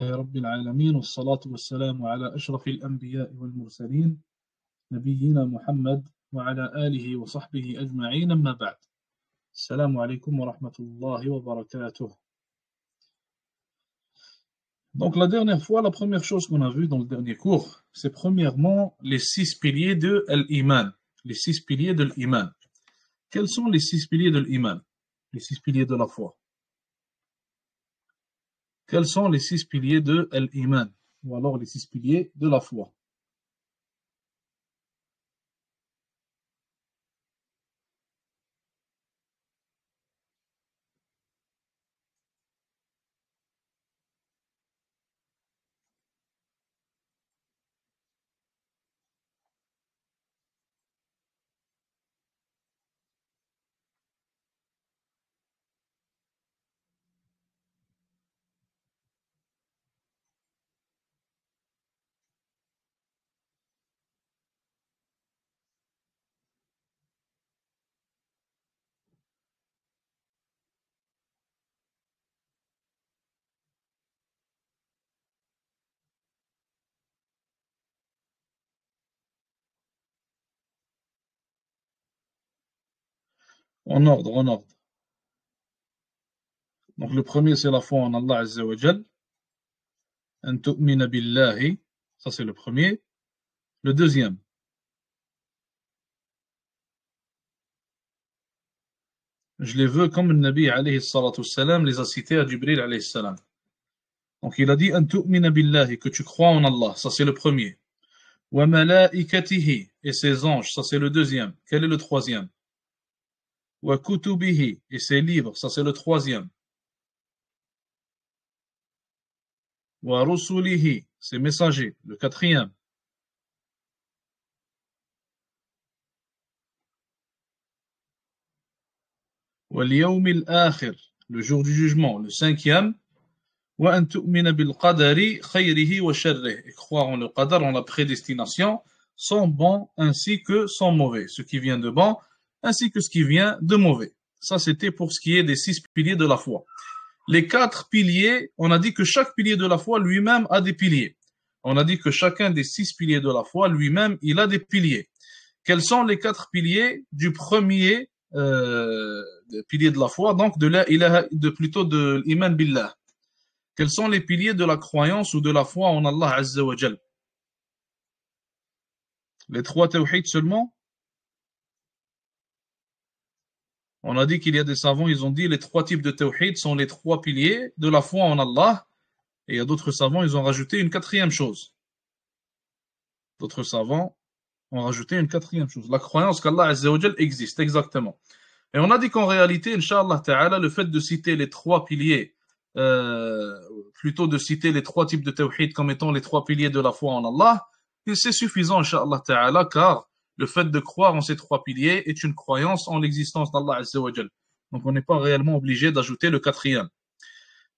رب العالمين والصلاة والسلام على أشرف الأنبياء والمرسلين نبينا محمد وعلى آله وصحبه أجمعين أما بعد السلام عليكم ورحمة الله وبركاته. Donc la dernière fois, la première chose qu'on a vue dans le dernier cours, c'est premièrement les 6 piliers de l'iman. Les 6 piliers de l'iman. Quels sont les 6 piliers de l'iman? Les 6 piliers de la foi. Quels sont les 6 piliers de l'iman? Ou alors les 6 piliers de la foi. En ordre, en ordre. Donc le premier c'est la foi en Allah Azza wa Jal. An tu'mina billahi, ça c'est le premier. Le deuxième, je les veux comme le Nabi alayhi salatu salam les a cités à Jibril alayhi salam. Donc il a dit An tu'mina billahi, que tu crois en Allah, ça c'est le premier. Wa malaikatihi, et ses anges, ça c'est le deuxième. Quel est le troisième? Wa kutubihi, et ses livres, ça c'est le troisième. Wa rusulihi, ses messagers, le quatrième. Wal yawmil akhir, le jour du jugement, le cinquième. Wa an tu'mina bil qadari khayrihi wa sharrihi, et croire en le qadar, en la prédestination, son bon ainsi que son mauvais, ce qui vient de bon ainsi que ce qui vient de mauvais. Ça c'était pour ce qui est des 6 piliers de la foi. Les 4 piliers, on a dit que chaque pilier de la foi lui-même a des piliers. On a dit que chacun des 6 piliers de la foi lui-même, il a des piliers. Quels sont les 4 piliers du premier pilier de la foi, donc plutôt de l'iman billah? Quels sont les piliers de la croyance ou de la foi en Allah Azza wa Jal? Les 3 tawhid seulement? On a dit qu'il y a des savants, ils ont dit les 3 types de tawhid sont les 3 piliers de la foi en Allah. Et il y a d'autres savants, ils ont rajouté une 4e chose. D'autres savants ont rajouté une 4e chose. La croyance qu'Allah Azza wa Jal existe, exactement. Et on a dit qu'en réalité, Inch'Allah Ta'ala, le fait de citer les 3 piliers, plutôt de citer les 3 types de tawhid comme étant les 3 piliers de la foi en Allah, c'est suffisant, Inch'Allah Ta'ala, car le fait de croire en ces 3 piliers est une croyance en l'existence d'Allah Azza wa Jal. Donc on n'est pas réellement obligé d'ajouter le 4e.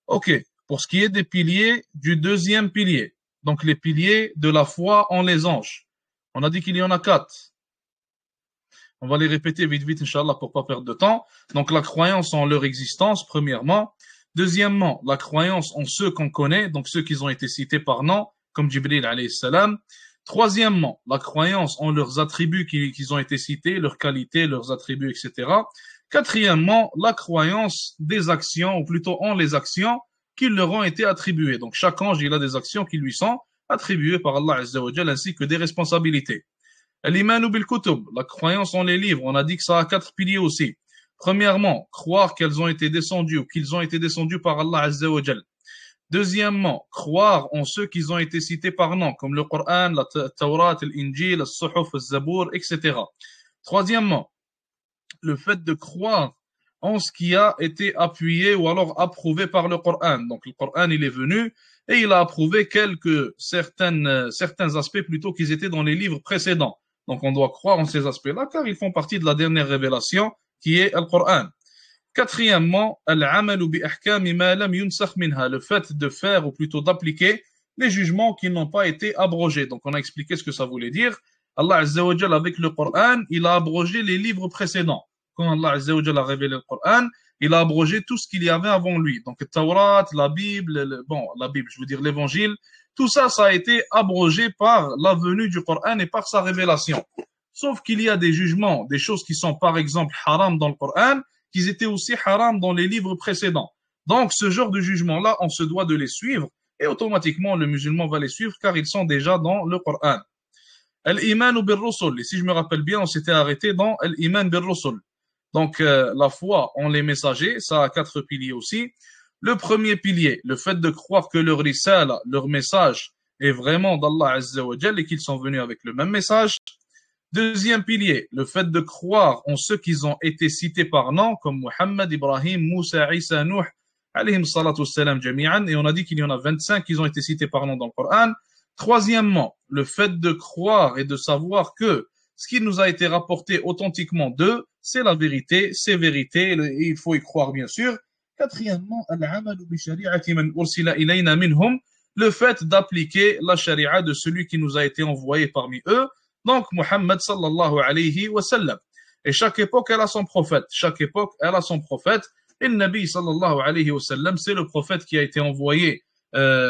Ok, pour ce qui est des piliers du 2e pilier, donc les piliers de la foi en les anges, on a dit qu'il y en a 4. On va les répéter vite, Inch'Allah, pour pas perdre de temps. Donc la croyance en leur existence, premièrement. Deuxièmement, la croyance en ceux qu'on connaît, donc ceux qui ont été cités par nom, comme Jibril alayhi salam. Troisièmement, la croyance en leurs attributs qui ont été cités, leurs qualités, leurs attributs, etc. Quatrièmement, la croyance des actions, ou plutôt en les actions qui leur ont été attribuées. Donc chaque ange, il a des actions qui lui sont attribuées par Allah Azza wa Jal, ainsi que des responsabilités. Al-imanu bil kutub, la croyance en les livres, on a dit que ça a 4 piliers aussi. Premièrement, croire qu'elles ont été descendues ou qu'ils ont été descendus par Allah Azza wa Jal. Deuxièmement, croire en ceux qui ont été cités par nom, comme le Coran, la Tawrat, l'Injil, le Suhuf, le Zabour, etc. Troisièmement, le fait de croire en ce qui a été appuyé ou alors approuvé par le Coran. Donc le Coran, il est venu et il a approuvé certains aspects plutôt qu'ils étaient dans les livres précédents. Donc on doit croire en ces aspects-là car ils font partie de la dernière révélation qui est le Coran. Quatrièmement, le fait de faire ou plutôt d'appliquer les jugements qui n'ont pas été abrogés. Donc on a expliqué ce que ça voulait dire. Allah Azza wa Jal avec le Coran, il a abrogé les livres précédents. Quand Allah Azza wa Jal a révélé le Coran, il a abrogé tout ce qu'il y avait avant lui. Donc, Taurat, la Bible, bon, la Bible, je veux dire l'évangile, tout ça, ça a été abrogé par la venue du Coran et par sa révélation. Sauf qu'il y a des jugements, des choses qui sont par exemple haram dans le Coran, qui étaient aussi haram dans les livres précédents. Donc, ce genre de jugement-là, on se doit de les suivre et automatiquement le musulman va les suivre car ils sont déjà dans le Coran. Al-Iman bil Rusul. Et si je me rappelle bien, on s'était arrêté dans Al-Iman bil Rusul. Donc, la foi en les messagers, ça a 4 piliers aussi. Le premier pilier, le fait de croire que leur risala, leur message, est vraiment d'Allah Azza wa Jal et qu'ils sont venus avec le même message. Deuxième pilier, le fait de croire en ceux qui ont été cités par nom, comme Muhammad, Ibrahim, Moussa, Isa, Nuh, alayhim salatu salam jami'an, et on a dit qu'il y en a 25 qui ont été cités par nom dans le Coran. Troisièmement, le fait de croire et de savoir que ce qui nous a été rapporté authentiquement d'eux, c'est la vérité, c'est vérité, et il faut y croire bien sûr. Quatrièmement, le fait d'appliquer la sharia de celui qui nous a été envoyé parmi eux, donc Muhammad sallallahu alayhi wa sallam. Et chaque époque, elle a son prophète. Chaque époque, elle a son prophète. Et le Nabi sallallahu alayhi wa sallam, c'est le prophète qui a été envoyé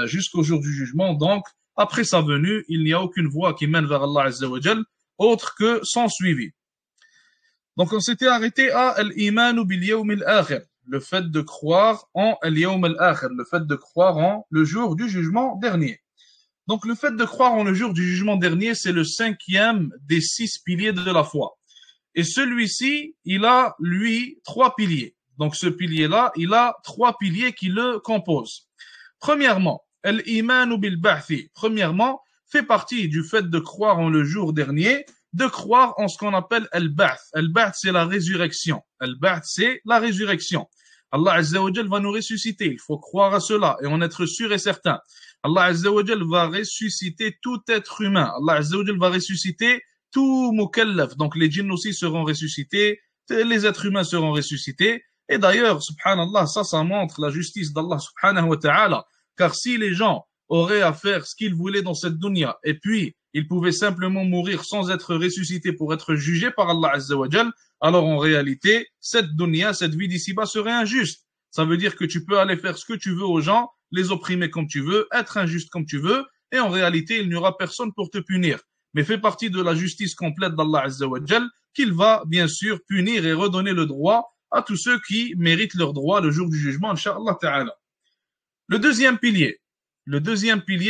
jusqu'au jour du jugement. Donc, après sa venue, il n'y a aucune voie qui mène vers Allah Azza wa Jal autre que son suivi. Donc, on s'était arrêté à al-imanu bil yawm al-akhir, le fait de croire en al-yawm al-akhir, le fait de croire en le jour du jugement dernier. Donc, le fait de croire en le jour du jugement dernier, c'est le 5e des 6 piliers de la foi. Et celui-ci, il a, lui, 3 piliers. Donc, ce pilier-là, il a 3 piliers qui le composent. Premièrement, al-imanu bil-ba'thi. Premièrement, fait partie du fait de croire en le jour dernier, de croire en ce qu'on appelle al-ba'th. Al-ba'th, c'est la résurrection. Al-ba'th, c'est la résurrection. Allah Azza wa Jal va nous ressusciter. Il faut croire à cela et en être sûr et certain. Allah Azza wa Jal va ressusciter tout être humain. Allah Azza wa Jal va ressusciter tout mukallaf. Donc les djinns aussi seront ressuscités, les êtres humains seront ressuscités. Et d'ailleurs, subhanallah, ça montre la justice d'Allah subhanahu wa ta'ala. Car si les gens auraient à faire ce qu'ils voulaient dans cette dunya, et puis ils pouvaient simplement mourir sans être ressuscités pour être jugés par Allah Azza wa Jal, alors en réalité, cette dunya, cette vie d'ici-bas serait injuste. Ça veut dire que tu peux aller faire ce que tu veux aux gens, les opprimer comme tu veux, être injuste comme tu veux, et en réalité, il n'y aura personne pour te punir. Mais fait partie de la justice complète d'Allah Azza wa Jal, qu'il va bien sûr punir et redonner le droit à tous ceux qui méritent leur droit le jour du jugement, Inch'Allah Ta'ala. Le deuxième pilier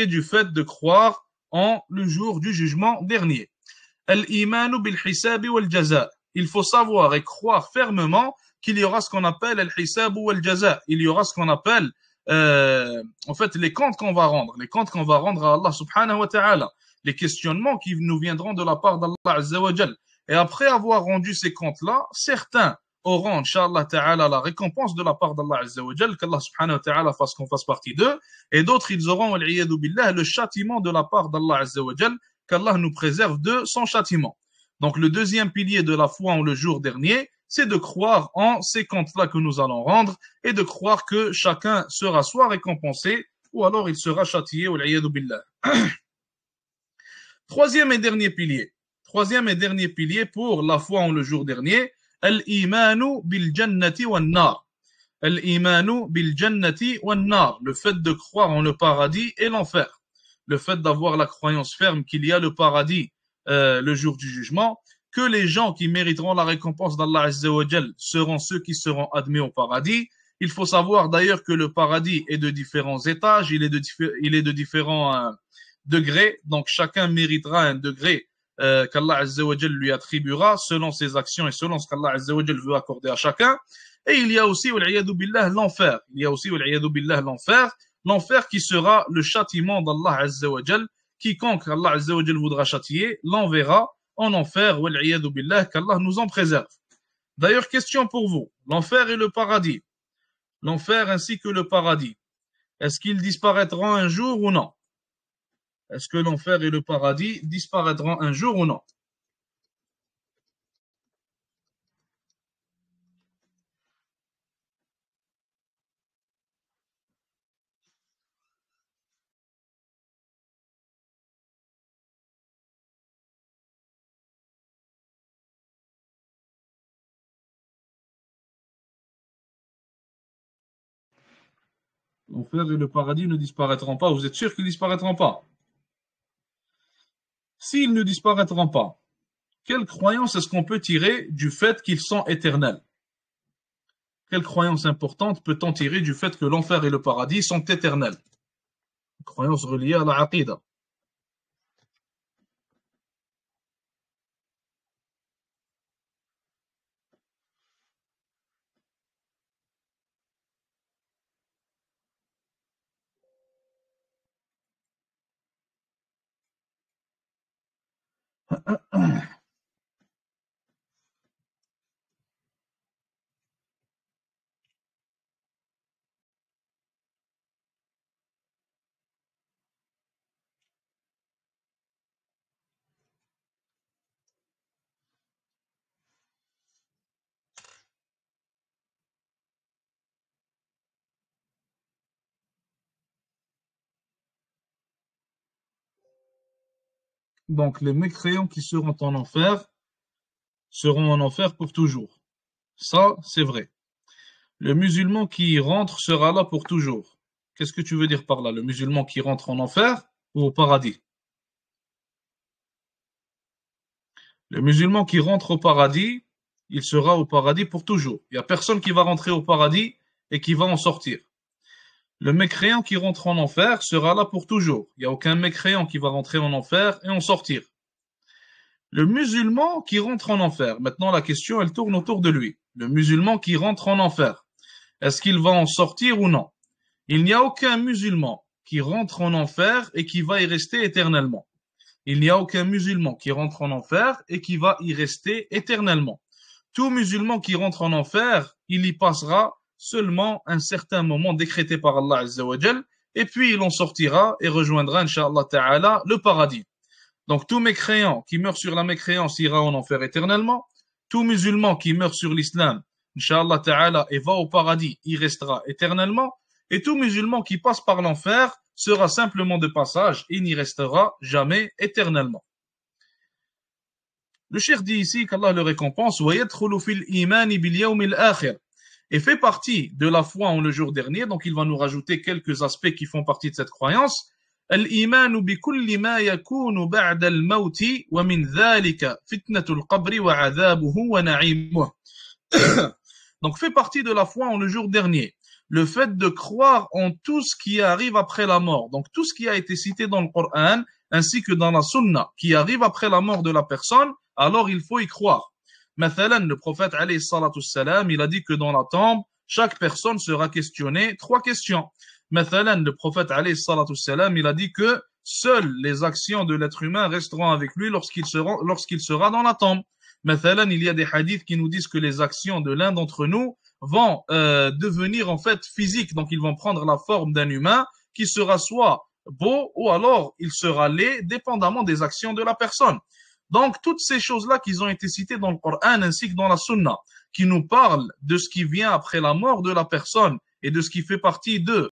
du fait de croire en le jour du jugement dernier. Al-imanu bil-hisab wal-jaza. Il faut savoir et croire fermement qu'il y aura ce qu'on appelle al-hisab wal-jaza. Il y aura ce qu'on appelle en fait les comptes qu'on va rendre, à Allah subhanahu wa ta'ala, les questionnements qui nous viendront de la part d'Allah Azza wa Jal. Et après avoir rendu ces comptes-là, certains auront, Inch'Allah Ta'ala, la récompense de la part d'Allah Azza wa Jal, qu'Allah subhanahu wa ta'ala fasse qu'on fasse partie d'eux, et d'autres, ils auront, billah, le châtiment de la part d'Allah Azza wa Jal, qu'Allah nous préserve de son châtiment. Donc le deuxième pilier de la foi en le jour dernier, c'est de croire en ces comptes-là que nous allons rendre et de croire que chacun sera soit récompensé ou alors il sera châtié, billah. Troisième et dernier pilier pour la foi en le jour dernier, al-imanu bil jannati wan nar. Al-imanu bil jannati wan nar, le fait de croire en le paradis et l'enfer. Le fait d'avoir la croyance ferme qu'il y a le paradis le jour du jugement, que les gens qui mériteront la récompense d'Allah Azza wa Jal seront ceux qui seront admis au paradis. Il faut savoir d'ailleurs que le paradis est de différents étages, il est de différents degrés, donc chacun méritera un degré qu'Allah Azza wa Jal lui attribuera selon ses actions et selon ce qu'Allah Azza wa Jal veut accorder à chacun. Et il y a aussi, billah, l'enfer. L'enfer qui sera le châtiment d'Allah Azza wa Jal. Quiconque Allah Azza wa Jal voudra châtier, l'enverra en enfer, billah, qu'Allah nous en préserve. D'ailleurs, question pour vous. L'enfer et le paradis. L'enfer ainsi que le paradis. Est-ce qu'ils disparaîtront un jour ou non? Est-ce que l'enfer et le paradis disparaîtront un jour ou non? L'enfer et le paradis ne disparaîtront pas. Vous êtes sûr qu'ils ne disparaîtront pas? S'ils ne disparaîtront pas, quelle croyance est-ce qu'on peut tirer du fait qu'ils sont éternels? Quelle croyance importante peut-on tirer du fait que l'enfer et le paradis sont éternels? Une croyance reliée à la aqida. Donc, les mécréants qui seront en enfer pour toujours. Ça, c'est vrai. Le musulman qui y rentre sera là pour toujours. Qu'est-ce que tu veux dire par là? Le musulman qui rentre en enfer ou au paradis? Le musulman qui rentre au paradis, il sera au paradis pour toujours. Il n'y a personne qui va rentrer au paradis et qui va en sortir. Le mécréant qui rentre en enfer sera là pour toujours. Il n'y a aucun mécréant qui va rentrer en enfer et en sortir. Le musulman qui rentre en enfer, maintenant la question elle tourne autour de lui. Le musulman qui rentre en enfer, est-ce qu'il va en sortir ou non? Il n'y a aucun musulman qui rentre en enfer et qui va y rester éternellement. Il n'y a aucun musulman qui rentre en enfer et qui va y rester éternellement. Tout musulman qui rentre en enfer, il y passera seulement un certain moment décrété par Allah Azza wa Jal, et puis il en sortira et rejoindra, Inch'Allah Ta'ala, le paradis. Donc tout mécréant qui meurt sur la mécréance ira en enfer éternellement. Tout musulman qui meurt sur l'islam, Inch'Allah Ta'ala, et va au paradis, y restera éternellement. Et tout musulman qui passe par l'enfer sera simplement de passage et n'y restera jamais éternellement. Le cheikh dit ici qu'Allah le récompense et fait partie de la foi en le jour dernier. Donc il va nous rajouter quelques aspects qui font partie de cette croyance. الإيمان بكل ما يكون بعد الموت ومن ذلك فتنة القبر وعذابه ونعيمه. Donc fait partie de la foi en le jour dernier. Le fait de croire en tout ce qui arrive après la mort. Donc tout ce qui a été cité dans le Coran ainsi que dans la Sunna qui arrive après la mort de la personne, alors il faut y croire. Mathalan, le prophète alayhi salatu salam, il a dit que dans la tombe, chaque personne sera questionnée 3 questions. Mathalan, le prophète alayhi salatu salam, il a dit que seules les actions de l'être humain resteront avec lui lorsqu'il sera dans la tombe. Mathalan, il y a des hadiths qui nous disent que les actions de l'un d'entre nous vont devenir en fait physiques, donc ils vont prendre la forme d'un humain qui sera soit beau ou alors il sera laid, dépendamment des actions de la personne. Donc toutes ces choses-là qui ont été citées dans le Coran ainsi que dans la Sunna, qui nous parlent de ce qui vient après la mort de la personne et de ce qui fait partie de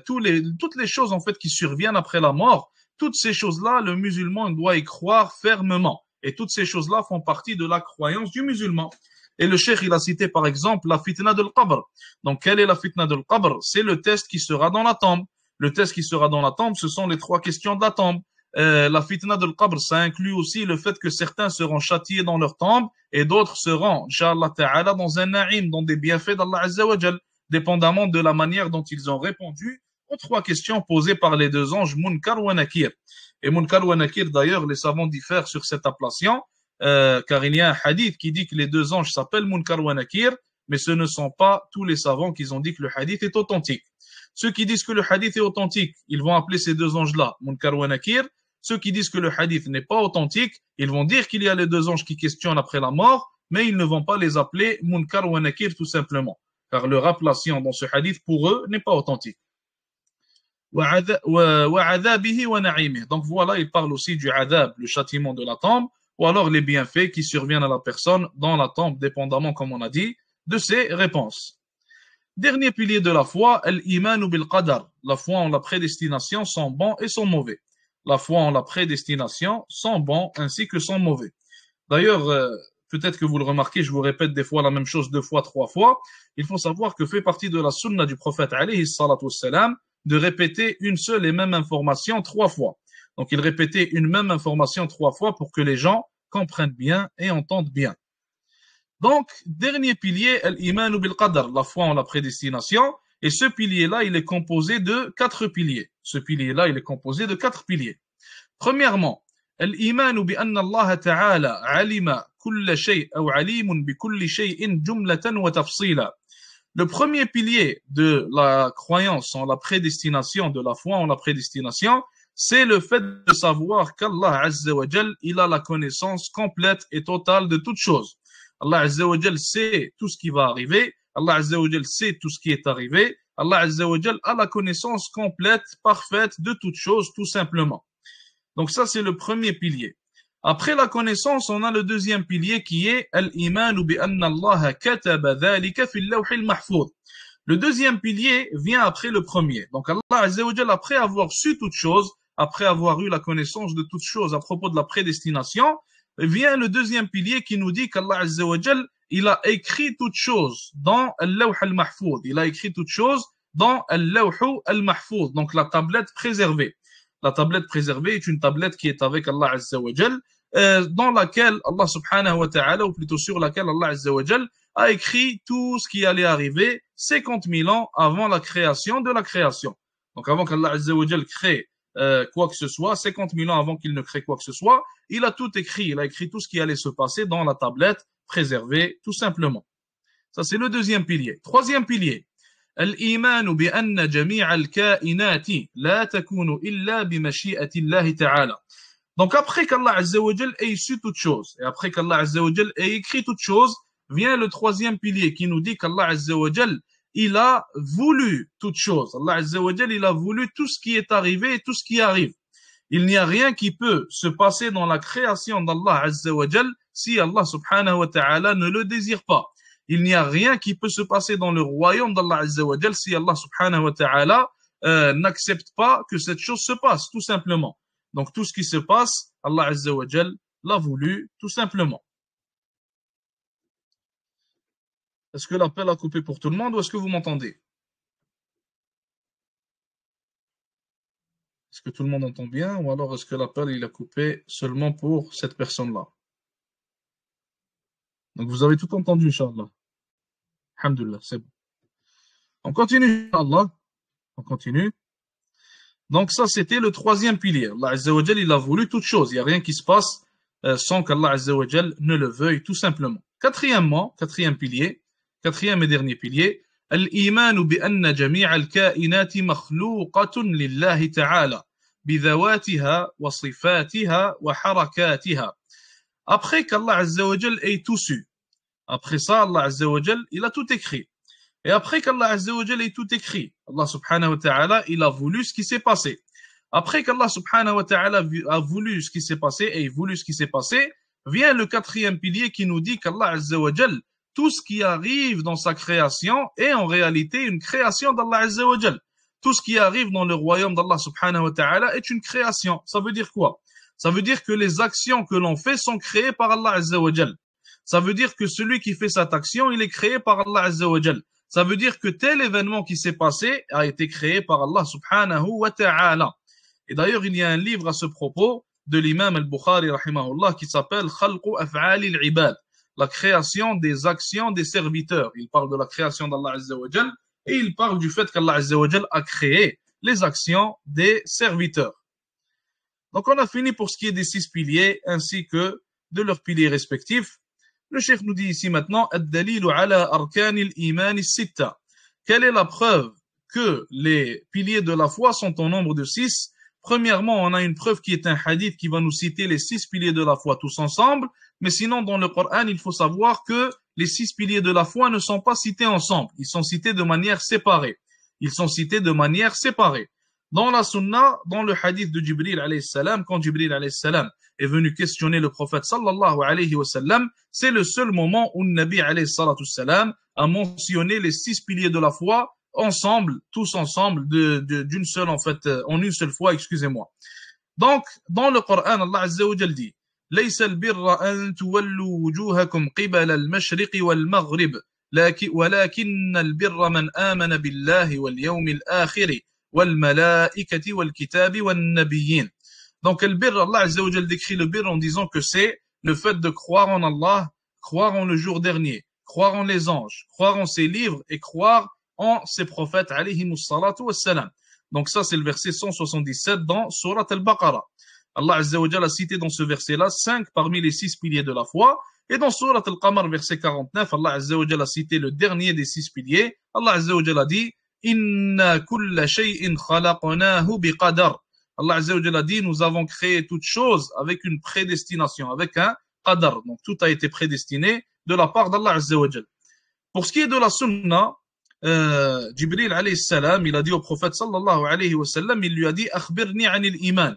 toutes les choses en fait qui surviennent après la mort, toutes ces choses-là, le musulman doit y croire fermement. Et toutes ces choses-là font partie de la croyance du musulman. Et le cheikh, il a cité par exemple la fitna de l'qabr. Donc, quelle est la fitna de l'qabr? C'est le test qui sera dans la tombe. Le test qui sera dans la tombe, ce sont les 3 questions de la tombe. La fitna de l'qabr, ça inclut aussi le fait que certains seront châtiés dans leur tombe et d'autres seront, Inch'Allah Ta'ala, dans un na'im, dans des bienfaits d'Allah Azza wa Jal, dépendamment de la manière dont ils ont répondu aux 3 questions posées par les 2 anges, Munkar wa Nakir. Et Munkar wa Nakir, d'ailleurs, les savants diffèrent sur cette appellation, car il y a un hadith qui dit que les 2 anges s'appellent Munkar wa Nakir, mais ce ne sont pas tous les savants qui ont dit que le hadith est authentique. Ceux qui disent que le hadith est authentique, ils vont appeler ces 2 anges-là Munkar wa Nakir. Ceux qui disent que le hadith n'est pas authentique, ils vont dire qu'il y a les 2 anges qui questionnent après la mort, mais ils ne vont pas les appeler Munkar wa Nakir tout simplement, car leur appellation dans ce hadith pour eux n'est pas authentique. Donc voilà, il parle aussi du adab, le châtiment de la tombe, ou alors les bienfaits qui surviennent à la personne dans la tombe, dépendamment, comme on a dit, de ses réponses. Dernier pilier de la foi, al-iman bil qadar, la foi en la prédestination sont bons et sont mauvais. La foi en la prédestination sont bons ainsi que sont mauvais. D'ailleurs, peut-être que vous le remarquez, je vous répète des fois la même chose 2 fois, 3 fois, il faut savoir que fait partie de la sunna du prophète alayhi salatu wassalam de répéter une seule et même information 3 fois. Donc il répétait une même information 3 fois pour que les gens comprennent bien et entendent bien. Donc, dernier pilier, al-imanu bil-qadar, la foi en la prédestination. Et ce pilier-là, il est composé de 4 piliers. Ce pilier-là, il est composé de 4 piliers. Premièrement, al-imanu bi anna Allah ta'ala alima kulla shay' ou alimun bi kulli shay'in jumlatan wa tafsila. Le premier pilier de la croyance en la prédestination, de la foi en la prédestination, c'est le fait de savoir qu'Allah Azza wa Jal, il a la connaissance complète et totale de toutes choses. Allah Azza wa Jal sait tout ce qui va arriver. Allah Azza wa Jal sait tout ce qui est arrivé. Allah Azza wa Jal a la connaissance complète, parfaite de toutes choses, tout simplement. Donc ça, c'est le premier pilier. Après la connaissance, on a le deuxième pilier qui est al-imanu bi anna Allah kataba dhalika fil lawhil mahfouz. Le deuxième pilier vient après le premier. Donc Allah Azza wa Jal, après avoir su toutes choses, après avoir eu la connaissance de toutes choses à propos de la prédestination, vient le deuxième pilier qui nous dit qu'Allah Azza wa Jal, il a écrit toutes choses dans al-lawh al-mahfouz. Il a écrit toutes choses dans al-lawh al-mahfouz, donc la tablette préservée. La tablette préservée est une tablette qui est avec Allah Azza wa Jal, dans laquelle Allah subhanahu wa ta'ala, ou plutôt sur laquelle Allah Azza wa Jal a écrit tout ce qui allait arriver 50 000 ans avant la création de la création. Donc avant qu'Allah Azza wa Jal crée quoi que ce soit, 50 000 ans avant qu'il ne crée quoi que ce soit, il a tout écrit, il a écrit tout ce qui allait se passer dans la tablette préservée, tout simplement. Ça, c'est le deuxième pilier. Troisième pilier, الإيمان بأن جميع الكائنات لا تكون إلا بمشيئة الله تعالى. Donc après qu'Allah Azza wa Jal ait su toutes choses, et après qu'Allah Azza wa Jal ait écrit toutes choses, vient le troisième pilier qui nous dit qu'Allah Azza wa Jal, il a voulu toutes choses. Allah Azza wa Jal, il a voulu tout ce qui est arrivé et tout ce qui arrive. Il n'y a rien qui peut se passer dans la création d'Allah Azza wa Jal si Allah subhanahu wa ta'ala ne le désire pas. Il n'y a rien qui peut se passer dans le royaume d'Allah Azza wa Jal si Allah subhanahu wa ta'ala n'accepte pas que cette chose se passe, tout simplement. Donc tout ce qui se passe, Allah Azza wa Jal l'a voulu, tout simplement. Est-ce que l'appel a coupé pour tout le monde ou est-ce que vous m'entendez? Est-ce que tout le monde entend bien ou alors est-ce que l'appel il a coupé seulement pour cette personne-là? Donc vous avez tout entendu, Inch'Allah. Alhamdulillah, c'est bon. On continue, Inch'Allah. On continue. Donc ça, c'était le troisième pilier. Allah Azza wa Jal, il a voulu toutes choses. Il n'y a rien qui se passe sans qu'Allah Azza wa Jal ne le veuille, tout simplement. Quatrièmement, quatrième pilier, quatrième et dernier pilier, الإيمان بأن جميع الكائنات مخلوقة لله تعالى بذواتها وصفاتها وحركاتها. Après qu'Allah Azza wa Jal ait tout su, après ça, Allah Azza wa Jal, il a tout écrit. Et après qu'Allah Azza wa Jal ait tout écrit, Allah subhanahu wa ta'ala, il a voulu ce qui s'est passé. Après qu'Allah subhanahu wa ta'ala a voulu ce qui s'est passé et voulu ce qui s'est passé, vient le quatrième pilier qui nous dit qu'Allah Azza wa Jal, tout ce qui arrive dans sa création est en réalité une création d'Allah Azza wa Jal. Tout ce qui arrive dans le royaume d'Allah subhanahu wa ta'ala est une création. Ça veut dire quoi? Ça veut dire que les actions que l'on fait sont créées par Allah Azza wa Jal. Ça veut dire que celui qui fait cette action, il est créé par Allah Azza wa Jal. Ça veut dire que tel événement qui s'est passé a été créé par Allah subhanahu wa ta'ala. Et d'ailleurs, il y a un livre à ce propos de l'imam al-Bukhari rahimahullah qui s'appelle Khalqu Af'ali al-Ibad, la création des actions des serviteurs. Il parle de la création d'Allah Azza wa Jal et il parle du fait qu'Allah Azza wa Jal a créé les actions des serviteurs. Donc on a fini pour ce qui est des 6 piliers ainsi que de leurs piliers respectifs. Le cheikh nous dit ici maintenant ad-dalilu ala arkan al-iman as-sitta. Quelle est la preuve que les piliers de la foi sont au nombre de 6? Premièrement, on a une preuve qui est un hadith qui va nous citer les 6 piliers de la foi tous ensemble, mais sinon dans le Coran, il faut savoir que les 6 piliers de la foi ne sont pas cités ensemble, ils sont cités de manière séparée. Ils sont cités de manière séparée. Dans la sunna, dans le hadith de Jibril alayhi salam, quand Jibril alayhi salam est venu questionner le prophète sallallahu alayhi wa sallam, c'est le seul moment où le Nabi alayhi salatu salam a mentionné les 6 piliers de la foi ensemble, tous ensemble, d'une seule, en fait, en une seule fois, excusez-moi. Donc, dans le Coran, Allah Azza wa Jal dit, ليس البر أن تولوا وجوهكم قبل المشرق والمغرب ولكن البر من آمن بالله واليوم الآخر والملائكة والكتاب والنبيين. Donc le bir, Allah Azza wa Jal décrit le bir en disant que c'est le fait de croire en Allah, croire en le jour dernier, croire en les anges, croire en ses livres et croire en ses prophètes alayhimus salatu wassalam. Donc ça c'est le verset 177 dans Surat al-Baqarah. Allah Azza wa Jal a cité dans ce verset-là 5 parmi les 6 piliers de la foi. Et dans Surat al-Qamar, verset 49, Allah Azza wa Jal a cité le dernier des 6 piliers. Allah Azza wa Jal a dit Inna kulla shay'in khalaqnahu biqadar. Allah Azza wa Jal a dit nous avons créé toute chose avec une prédestination, avec un qadar. Donc tout a été prédestiné de la part d'Allah Azza wa Jal. Pour ce qui est de la sunna, Jibril alayhi salam, il a dit au prophète sallallahu alayhi wa sallam, il lui a dit akhbirni anil iman.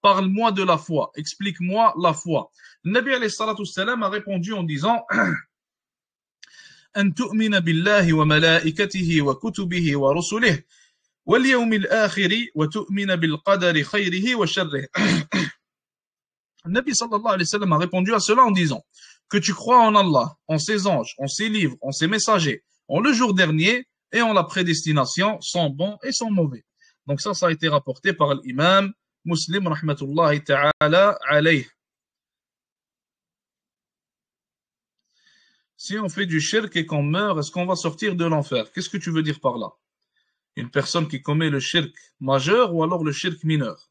Parle-moi de la foi, explique-moi la foi. Le Nabi alayhi salatu wassalam a répondu en disant أن تؤمن بالله وملائكته وكتبه ورسله واليوم الآخر وتؤمن بالقدر خيره وشره. Le Nabi sallallahu alayhi wa sallam a répondu à cela en disant que tu crois en Allah, en ses anges, en ses livres, en ses messagers, en le jour dernier et en la prédestination, sans bon et sans mauvais. Donc ça a été rapporté par l'imam Muslim rahmatullahi ta'ala alayh. Si on fait du shirk et qu'on meurt, est-ce qu'on va sortir de l'enfer? Qu'est-ce que tu veux dire par là? Une personne qui commet le shirk majeur ou alors le shirk mineur?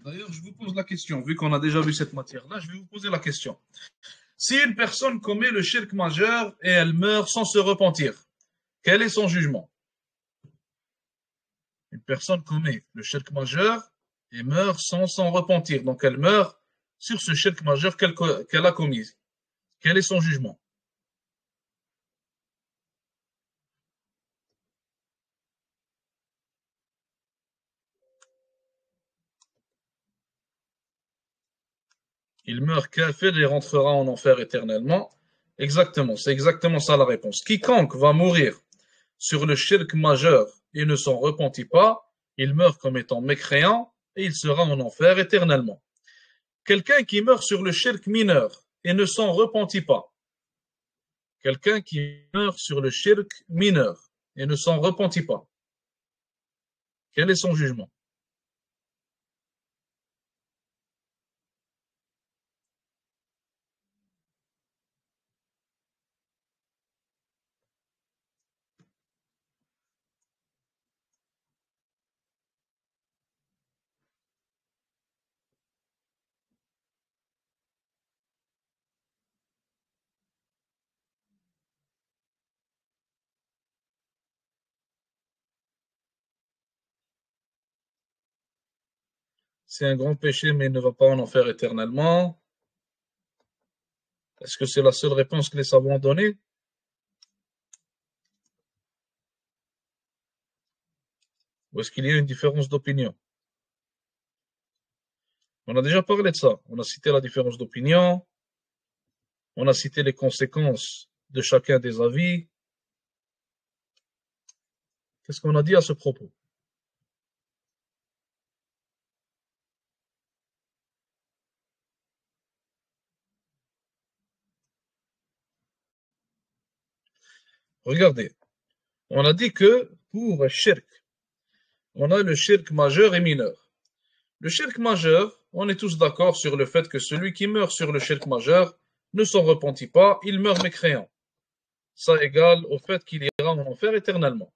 D'ailleurs, je vous pose la question, vu qu'on a déjà vu cette matière-là, je vais vous poser la question. Si une personne commet le shirk majeur et elle meurt sans se repentir, quel est son jugement? Une personne commet le shirk majeur et meurt sans s'en repentir. Donc elle meurt sur ce shirk majeur qu'elle a commis. Quel est son jugement? Il meurt kafir et rentrera en enfer éternellement. Exactement, c'est exactement ça la réponse. Quiconque va mourir sur le shirk majeur et ne s'en repentit pas, il meurt comme étant mécréant et il sera en enfer éternellement. Quelqu'un qui meurt sur le shirk mineur et ne s'en repentit pas, quelqu'un qui meurt sur le shirk mineur et ne s'en repentit pas, quel est son jugement? C'est un grand péché, mais il ne va pas en enfer éternellement. Est-ce que c'est la seule réponse que les savants ont donnée? Ou est-ce qu'il y a une différence d'opinion? On a déjà parlé de ça. On a cité la différence d'opinion. On a cité les conséquences de chacun des avis. Qu'est-ce qu'on a dit à ce propos? Regardez, on a dit que pour le shirk, on a le shirk majeur et mineur. Le shirk majeur, on est tous d'accord sur le fait que celui qui meurt sur le shirk majeur ne s'en repentit pas, il meurt mécréant. Ça égale au fait qu'il ira en enfer éternellement.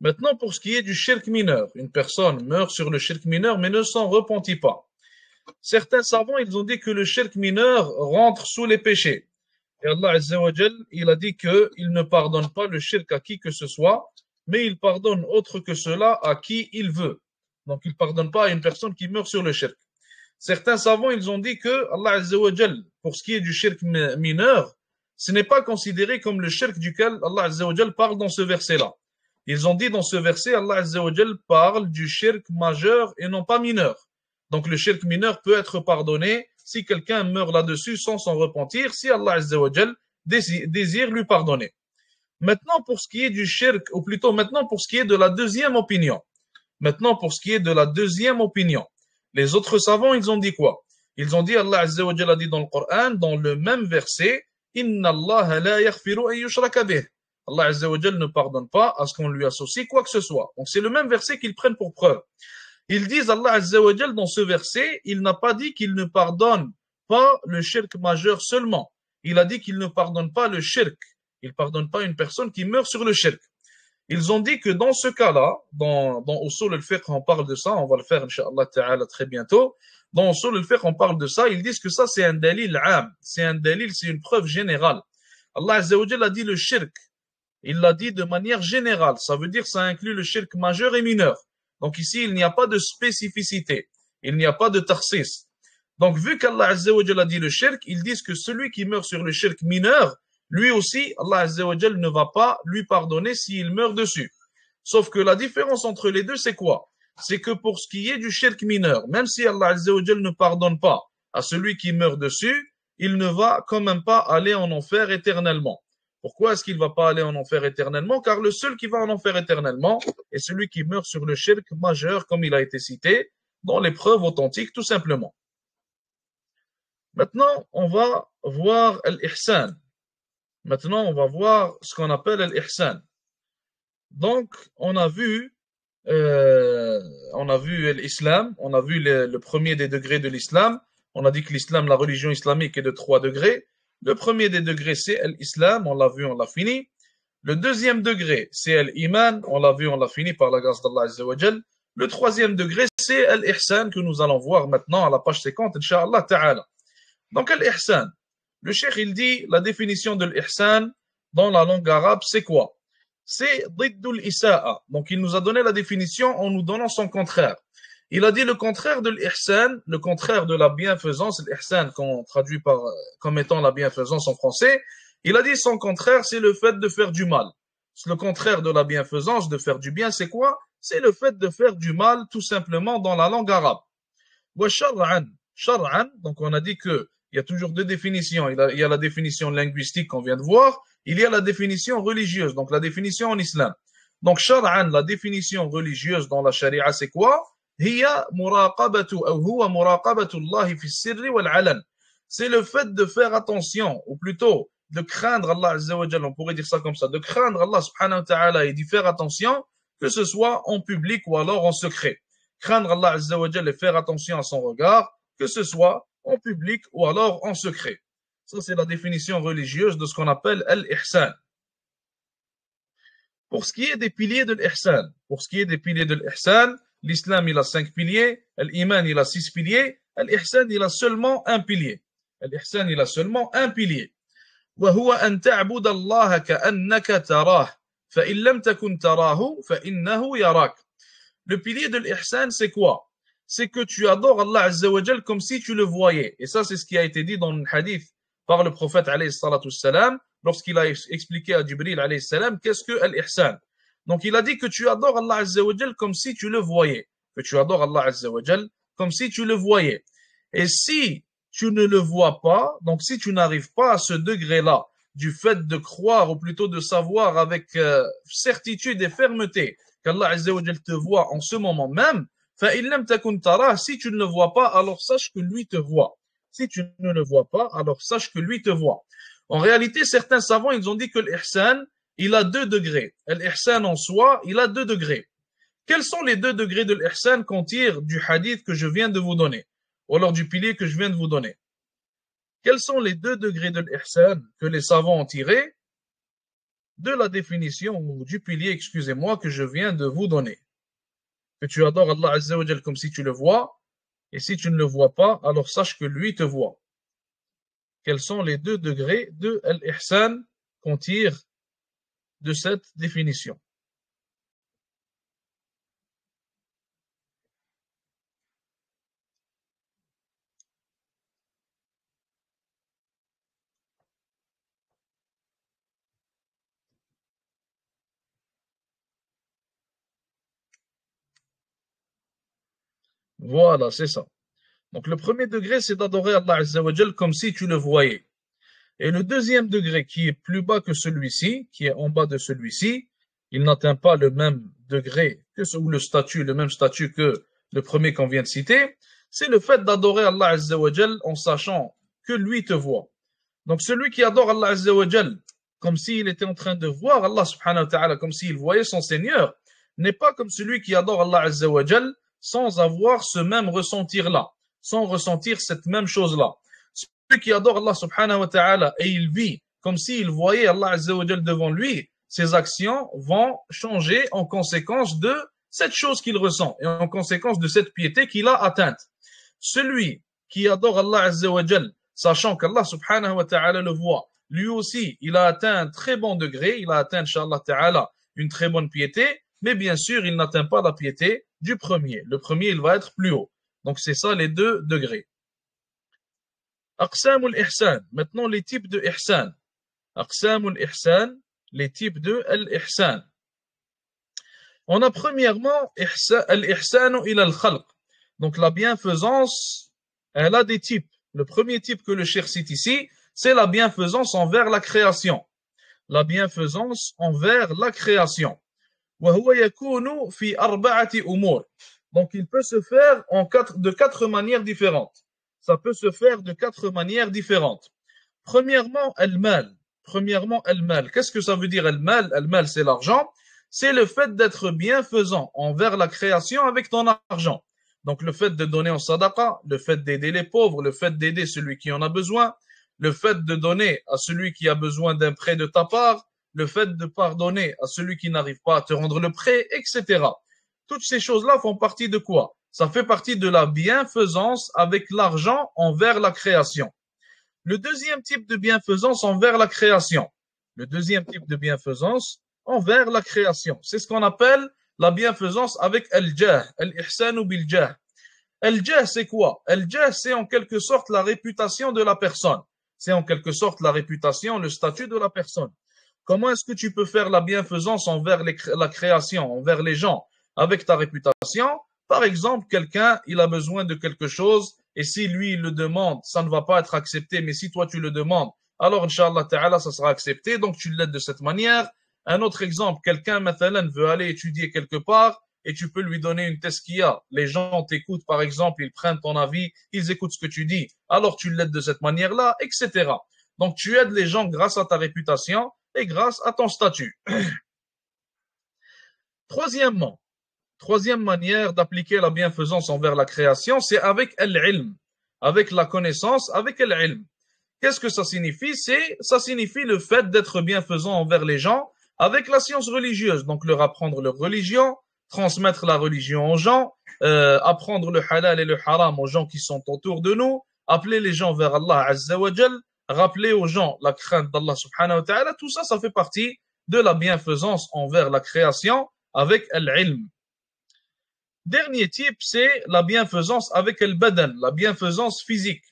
Maintenant, pour ce qui est du shirk mineur, une personne meurt sur le shirk mineur mais ne s'en repentit pas. Certains savants, ils ont dit que le shirk mineur rentre sous les péchés. Et Allah Azza wa Jal, il a dit qu'il ne pardonne pas le shirk à qui que ce soit, mais il pardonne autre que cela à qui il veut. Donc il ne pardonne pas à une personne qui meurt sur le shirk. Certains savants, ils ont dit que Allah Azza wa Jal, pour ce qui est du shirk mineur, ce n'est pas considéré comme le shirk duquel Allah Azza wa Jal parle dans ce verset-là. Ils ont dit dans ce verset, Allah Azza wa Jal parle du shirk majeur et non pas mineur. Donc le shirk mineur peut être pardonné si quelqu'un meurt là-dessus sans s'en repentir, si Allah Azza wa Jal désire lui pardonner. Maintenant, pour ce qui est du shirk, ou plutôt maintenant pour ce qui est de la deuxième opinion, Maintenant, pour ce qui est de la deuxième opinion, les autres savants, ils ont dit quoi? Ils ont dit, Allah Azza wa Jalla a dit dans le Coran, dans le même verset, Inna Allah la yaghfiru an yushraka bih. Allah Azza wa Jalla ne pardonne pas à ce qu'on lui associe quoi que ce soit. Donc c'est le même verset qu'ils prennent pour preuve. Ils disent, Allah Azza wa Jalla, dans ce verset, il n'a pas dit qu'il ne pardonne pas le shirk majeur seulement. Il a dit qu'il ne pardonne pas le shirk. Il ne pardonne pas une personne qui meurt sur le shirk. Ils ont dit que dans ce cas-là, dans Usul al-Fiqh, on parle de ça, on va le faire, Inch'Allah Ta'ala, très bientôt. Dans Usul al-Fiqh, on parle de ça, ils disent que ça, c'est un dalil am, c'est un dalil, c'est une preuve générale. Allah Azza wa Jalla a dit le shirk. Il l'a dit de manière générale. Ça veut dire que ça inclut le shirk majeur et mineur. Donc ici, il n'y a pas de spécificité. Il n'y a pas de tarsis. Donc, vu qu'Allah Azza wa Jalla a dit le shirk, ils disent que celui qui meurt sur le shirk mineur, lui aussi, Allah Azza wa Jalla ne va pas lui pardonner s'il meurt dessus. Sauf que la différence entre les deux, c'est quoi? C'est que pour ce qui est du shirk mineur, même si Allah Azza wa Jalla ne pardonne pas à celui qui meurt dessus, il ne va quand même pas aller en enfer éternellement. Pourquoi est-ce qu'il ne va pas aller en enfer éternellement? Car le seul qui va en enfer éternellement est celui qui meurt sur le shirk majeur, comme il a été cité dans les preuves authentiques, tout simplement. Maintenant, on va voir l'ihsan. Maintenant, on va voir ce qu'on appelle l'ihsan. Donc, on a vu l'islam, on a vu le premier des degrés de l'islam. On a dit que l'islam, la religion islamique, est de 3 degrés. Le premier des degrés, c'est l'islam, on l'a vu, on l'a fini. Le deuxième degré, c'est l'iman, on l'a vu, on l'a fini par la grâce d'Allah Azza wa Jal. Le troisième degré, c'est l'ihsan que nous allons voir maintenant à la page 50, Inch'Allah Ta'ala. Donc, l'ihsan. Le cheikh, il dit, la définition de l'ihsan dans la langue arabe, c'est quoi? C'est diddul isa'a. Donc, il nous a donné la définition en nous donnant son contraire. Il a dit le contraire de l'ihsan, le contraire de la bienfaisance, l'ihsan qu'on traduit comme étant la bienfaisance en français. Il a dit son contraire, c'est le fait de faire du mal. Le contraire de la bienfaisance, de faire du bien, c'est quoi? C'est le fait de faire du mal, tout simplement, dans la langue arabe. Wa shar'an. Shar'an, donc on a dit que il y a toujours 2 définitions. Il y a la définition linguistique qu'on vient de voir. Il y a la définition religieuse, donc la définition en islam. Donc, shar'an, la définition religieuse dans la charia, c'est quoi? Hiya muraqabatu, ou huwa muraqabatu Allah fi sirri wal alan. C'est le fait de faire attention, ou plutôt de craindre Allah Azza wa Jalla, on pourrait dire ça comme ça, de craindre Allah subhanahu wa ta'ala et d'y faire attention, que ce soit en public ou alors en secret. Craindre Allah Azza wa Jalla et faire attention à son regard, que ce soit en public ou alors en secret. Ça, c'est la définition religieuse de ce qu'on appelle l'ihsan. Pour ce qui est des piliers de l'ihsan, l'islam, il a 5 piliers, l'iman, il a 6 piliers, l'ihsan, il a seulement un pilier. L'ihsan, il a seulement un pilier. وهو أن تعبد الله كأنك تراه فإن لم تكن تراه فإنه يراك. Le pilier de l'ihsan, c'est quoi? C'est que tu adores Allah Azza wa Jal comme si tu le voyais. Et ça, c'est ce qui a été dit dans le hadith par le prophète alayhi salatu salam lorsqu'il a expliqué à Jibril alayhi salam qu'est-ce que l'ihsan. Donc il a dit que tu adores Allah Azza wa Jal comme si tu le voyais. Que tu adores Allah Azza wa Jal comme si tu le voyais. Et si tu ne le vois pas, donc si tu n'arrives pas à ce degré-là du fait de croire ou plutôt de savoir avec certitude et fermeté qu'Allah Azza wa Jal te voit en ce moment même, فَإِن لَمْ تَكُنْ تَرَاهُ, si tu ne le vois pas, alors sache que lui te voit. Si tu ne le vois pas, alors sache que lui te voit. En réalité, certains savants, ils ont dit que l'ihsan, il a 2 degrés. L'ihsan en soi, il a 2 degrés. Quels sont les 2 degrés de l'ihsan qu'on tire du hadith que je viens de vous donner, ou alors du pilier que je viens de vous donner? Quels sont les 2 degrés de l'ihsan que les savants ont tirés de la définition, ou du pilier, excusez-moi, que je viens de vous donner? Que tu adores Allah Azza wa Jal comme si tu le vois, et si tu ne le vois pas, alors sache que lui te voit. Quels sont les 2 degrés de l'ihsan qu'on tire de cette définition? Voilà, c'est ça. Donc le premier degré, c'est d'adorer Allah Azza wa Jal comme si tu le voyais. Et le deuxième degré, qui est plus bas que celui-ci, qui est en bas de celui-ci, il n'atteint pas le même degré sous le statut, le même statut que le premier qu'on vient de citer, c'est le fait d'adorer Allah Azza wa Jal en sachant que lui te voit. Donc celui qui adore Allah Azza wa Jal comme s'il était en train de voir Allah subhanahu wa ta'ala, comme s'il voyait son Seigneur, n'est pas comme celui qui adore Allah Azza wa Jal sans avoir ce même ressentir-là, sans ressentir cette même chose-là. Celui qui adore Allah subhanahu wa ta'ala et il vit comme s'il voyait Allah Azza wa Jal devant lui, ses actions vont changer en conséquence de cette chose qu'il ressent et en conséquence de cette piété qu'il a atteinte. Celui qui adore Allah Azza wa Jal, sachant qu'Allah subhanahu wa ta'ala le voit, lui aussi, il a atteint un très bon degré, il a atteint, inshallah ta'ala, une très bonne piété, mais bien sûr, il n'atteint pas la piété du premier. Le premier, il va être plus haut. Donc, c'est ça les deux degrés. Aqsamul ihsan. Maintenant, les types de ihsan. Aqsamul ihsan, les types de al-ihsan. On a premièrement al-ihsanu ila al-khalq. Donc, la bienfaisance, elle a des types. Le premier type que le cheikh cite ici, c'est la bienfaisance envers la création. La bienfaisance envers la création. وهو يكون في أربعة أمور. Donc il peut se faire de quatre manières différentes. Ça peut se faire de quatre manières différentes. Premièrement, al-mal. Qu'est-ce que ça veut dire al-mal? Al-mal, c'est l'argent. C'est le fait d'être bienfaisant envers la création avec ton argent. Donc le fait de donner en sadaqa, le fait d'aider les pauvres, le fait d'aider celui qui en a besoin, le fait de donner à celui qui a besoin d'un prêt de ta part, le fait de pardonner à celui qui n'arrive pas à te rendre le prêt, etc. Toutes ces choses-là font partie de quoi? Ça fait partie de la bienfaisance avec l'argent envers la création. Le deuxième type de bienfaisance envers la création. Le deuxième type de bienfaisance envers la création. C'est ce qu'on appelle la bienfaisance avec al-jah, al-ihsanu bil-jah. Al-jah, c'est quoi? Al-jah, c'est en quelque sorte la réputation de la personne. C'est en quelque sorte la réputation, le statut de la personne. Comment est-ce que tu peux faire la bienfaisance envers la création, envers les gens, avec ta réputation? Par exemple, quelqu'un, il a besoin de quelque chose, et si lui, il le demande, ça ne va pas être accepté, mais si toi, tu le demandes, alors, Inch'Allah Ta'ala, ça sera accepté, donc tu l'aides de cette manière. Un autre exemple, quelqu'un, mathalan, veut aller étudier quelque part, et tu peux lui donner une tazkiya. Les gens t'écoutent, par exemple, ils prennent ton avis, ils écoutent ce que tu dis, alors tu l'aides de cette manière-là, etc. Donc, tu aides les gens grâce à ta réputation, et grâce à ton statut. Troisième manière d'appliquer la bienfaisance envers la création, c'est avec al-ilm, avec la connaissance, avec al-ilm. Qu'est-ce que ça signifie? Ça signifie le fait d'être bienfaisant envers les gens avec la science religieuse, donc leur apprendre leur religion, transmettre la religion aux gens, apprendre le halal et le haram aux gens qui sont autour de nous, appeler les gens vers Allah Azza wa Jal, rappeler aux gens la crainte d'Allah subhanahu wa ta'ala, tout ça, ça fait partie de la bienfaisance envers la création avec al-ilm. Dernier type, c'est la bienfaisance avec al-badan, la bienfaisance physique.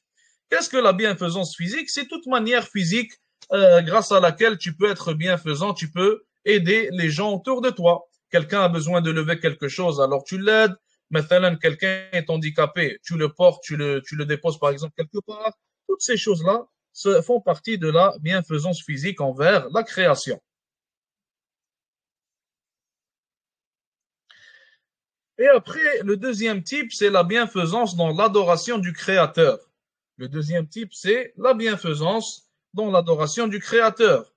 Qu'est-ce que la bienfaisance physique? C'est toute manière physique grâce à laquelle tu peux être bienfaisant, tu peux aider les gens autour de toi. Quelqu'un a besoin de lever quelque chose, alors tu l'aides. Maintenant, quelqu'un est handicapé, tu le portes, tu le déposes par exemple quelque part. Toutes ces choses-là font partie de la bienfaisance physique envers la création. Et après, le deuxième type, c'est la bienfaisance dans l'adoration du Créateur. Le deuxième type, c'est la bienfaisance dans l'adoration du Créateur.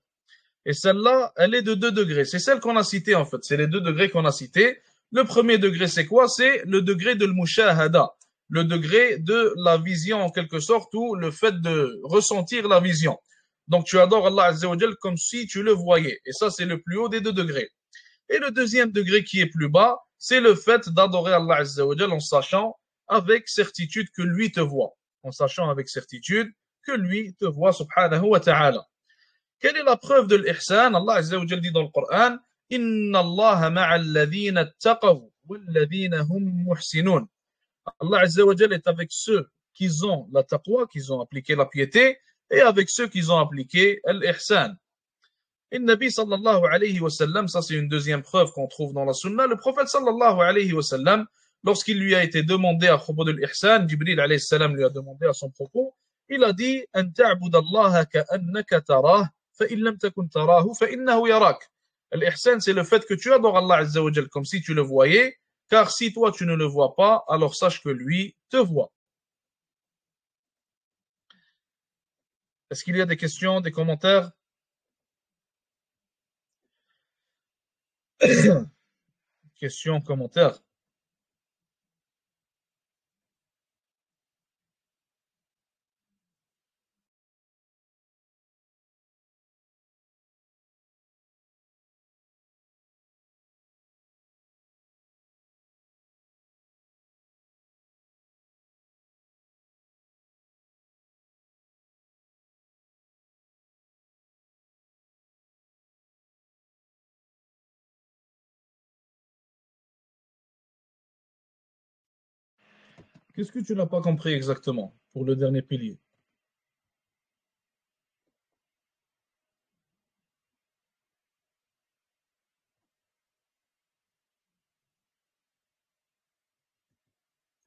Et celle-là, elle est de 2 degrés. C'est celle qu'on a citée en fait. C'est les 2 degrés qu'on a cités. Le premier degré, c'est quoi? C'est le degré de l'mushahada. Le degré de la vision en quelque sorte, ou le fait de ressentir la vision. Donc tu adores Allah Azza wa Jal comme si tu le voyais. Et ça, c'est le plus haut des 2 degrés. Et le deuxième degré qui est plus bas, c'est le fait d'adorer Allah Azza wa Jal en sachant avec certitude que lui te voit. En sachant avec certitude que lui te voit, subhanahu wa ta'ala. Quelle est la preuve de l'ihsan? Allah Azza wa Jal dit dans le Coran, Inna Allah ma'al ladhina attaqaw wal ladhina hum muhsinun. Allah Azza wa Jal est avec ceux qui ont la taqwa, qui ont appliqué la piété, et avec ceux qui ont appliqué l'ihsan. Et le Nabi sallallahu alayhi wa sallam, ça c'est une deuxième preuve qu'on trouve dans la sunna. Le prophète sallallahu alayhi wa sallam, lorsqu'il lui a été demandé à propos de l'ihsan, Jibril alayhi salam lui a demandé à son propos, il a dit An ta'bud Allah ka'annaka tarah, fa in lam takun tarahu, fa innahu yarak. L'ihsan, c'est le fait que tu adores Allah Azza wa Jal comme si tu le voyais, car si toi tu ne le vois pas, alors sache que lui te voit. Est-ce qu'il y a des questions, des commentaires? Questions, commentaires. Qu'est-ce que tu n'as pas compris exactement pour le dernier pilier?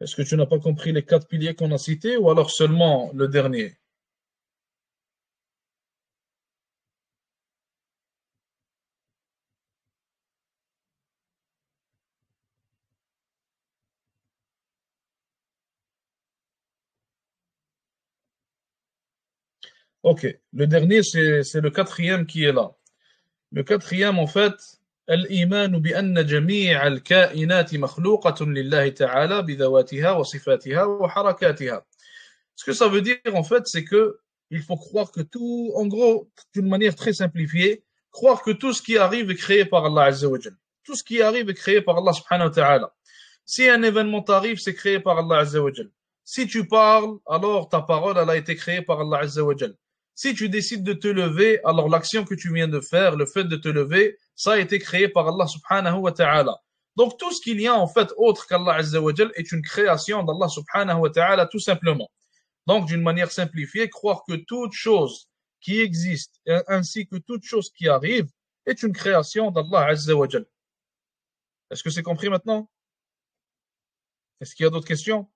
Est-ce que tu n'as pas compris les 4 piliers qu'on a cités ou alors seulement le dernier? Ok, le dernier, c'est le quatrième qui est là. Le quatrième, en fait, الإيمان بأن جميع الكائنات مخلوقة لله تعالى بذواتها وصفاتها وحركاتها. Ce que ça veut dire, en fait, c'est que il faut croire que tout, en gros, d'une manière très simplifiée, croire que tout ce qui arrive est créé par Allah Azza wa Jal. Tout ce qui arrive est créé par Allah subhanahu wa ta'ala. Si un événement t'arrive, c'est créé par Allah Azza wa Jal. Si tu parles, alors ta parole, elle a été créée par Allah Azza wa Jal. Si tu décides de te lever, alors l'action que tu viens de faire, le fait de te lever, ça a été créé par Allah subhanahu wa ta'ala. Donc tout ce qu'il y a en fait autre qu'Allah Azza wa Jal est une création d'Allah subhanahu wa ta'ala tout simplement. Donc d'une manière simplifiée, croire que toute chose qui existe ainsi que toute chose qui arrive est une création d'Allah Azza wa Jal. Est-ce que c'est compris maintenant? Est-ce qu'il y a d'autres questions?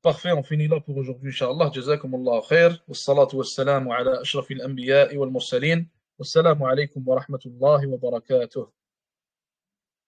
Parfait, on finit là pour aujourd'hui, Inch'Allah. Jazakumullah khair. Wassalatu wassalamu ala ashrafil anbiya'i wal mursalin. Wassalamu alaikum wa rahmatullahi wa barakatuh.